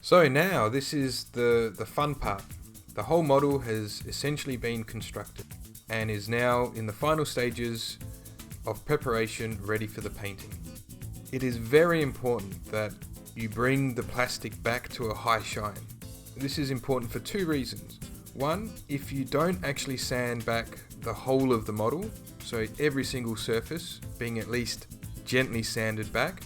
So now this is the fun part. The whole model has essentially been constructed and is now in the final stages of preparation, ready for the painting. It is very important that you bring the plastic back to a high shine. This is important for two reasons. One, if you don't actually sand back the whole of the model, so every single surface being at least gently sanded back,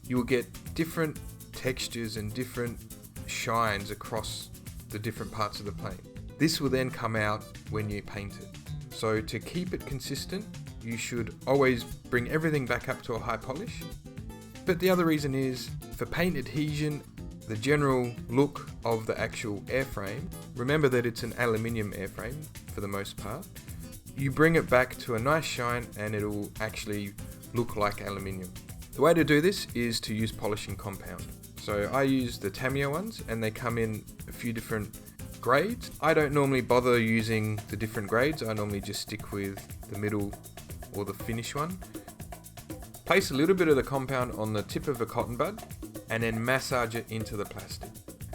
you will get different textures and different shines across the different parts of the plane. This will then come out when you paint it. So to keep it consistent, you should always bring everything back up to a high polish. But the other reason is, for paint adhesion, the general look of the actual airframe, remember that it's an aluminium airframe for the most part, you bring it back to a nice shine and it'll actually look like aluminium. The way to do this is to use polishing compound. So I use the Tamiya ones and they come in a few different grades. I don't normally bother using the different grades, I normally just stick with the middle or the finish one. Place a little bit of the compound on the tip of a cotton bud and then massage it into the plastic.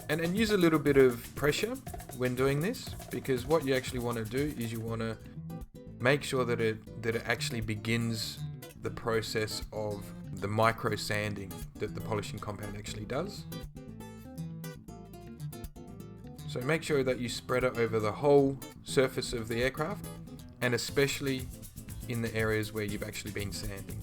And use a little bit of pressure when doing this, because what you actually want to do is you want to make sure that it actually begins the process of the micro sanding that the polishing compound actually does. So make sure that you spread it over the whole surface of the aircraft, and especially in the areas where you've actually been sanding.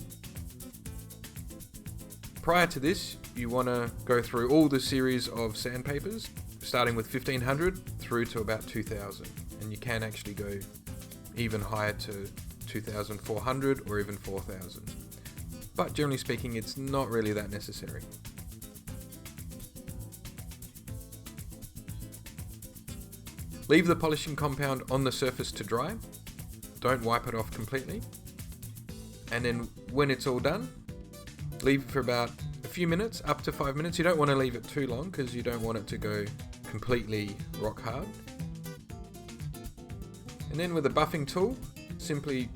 Prior to this, you want to go through all the series of sandpapers, starting with 1500 through to about 2000, and you can actually go even higher to 2400 or even 4000. But generally speaking, it's not really that necessary. Leave the polishing compound on the surface to dry. Don't wipe it off completely. And then when it's all done, leave it for about a few minutes, up to 5 minutes. You don't want to leave it too long because you don't want it to go completely rock hard. And then with a buffing tool, simply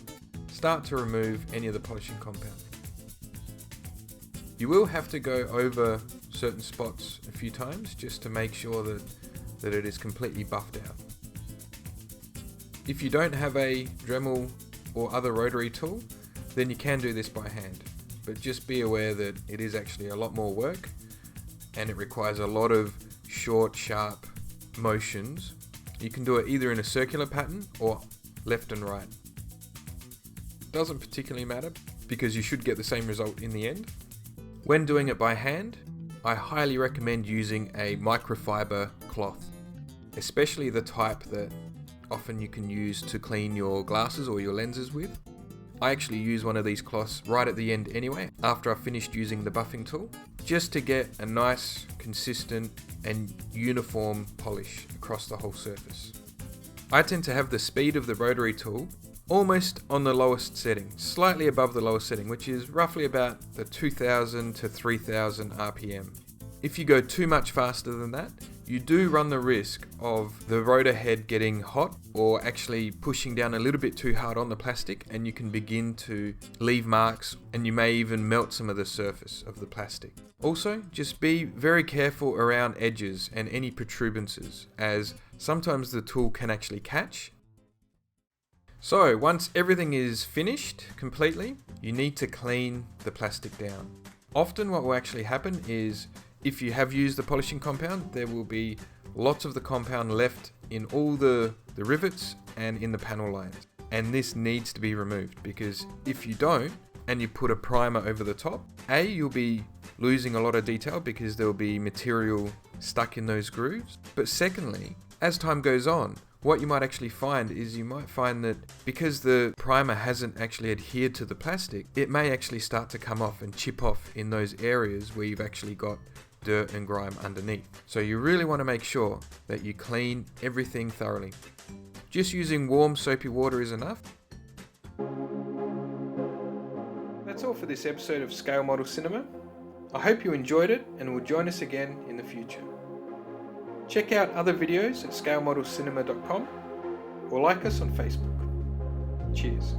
start to remove any of the polishing compound. You will have to go over certain spots a few times just to make sure that it is completely buffed out. If you don't have a Dremel or other rotary tool, then you can do this by hand. But just be aware that it is actually a lot more work and it requires a lot of short, sharp motions. You can do it either in a circular pattern or left and right. Doesn't particularly matter because you should get the same result in the end. When doing it by hand, I highly recommend using a microfiber cloth, especially the type that often you can use to clean your glasses or your lenses with. I actually use one of these cloths right at the end anyway, after I've finished using the buffing tool, just to get a nice, consistent and uniform polish across the whole surface. I tend to have the speed of the rotary tool almost on the lowest setting, slightly above the lowest setting, which is roughly about the 2000 to 3000 RPM. If you go too much faster than that, you do run the risk of the rotor head getting hot or actually pushing down a little bit too hard on the plastic, and you can begin to leave marks and you may even melt some of the surface of the plastic. Also, just be very careful around edges and any protuberances, as sometimes the tool can actually catch. So once everything is finished completely, you need to clean the plastic down. Often what will actually happen is, if you have used the polishing compound, there will be lots of the compound left in all the rivets and in the panel lines. And this needs to be removed, because if you don't, and you put a primer over the top, you'll be losing a lot of detail because there will be material stuck in those grooves. But secondly, as time goes on, what you might actually find is you might find that because the primer hasn't actually adhered to the plastic, it may actually start to come off and chip off in those areas where you've actually got dirt and grime underneath. So you really want to make sure that you clean everything thoroughly. Just using warm soapy water is enough. That's all for this episode of Scale Model Cinema. I hope you enjoyed it and will join us again in the future. Check out other videos at scalemodelcinema.com or like us on Facebook. Cheers.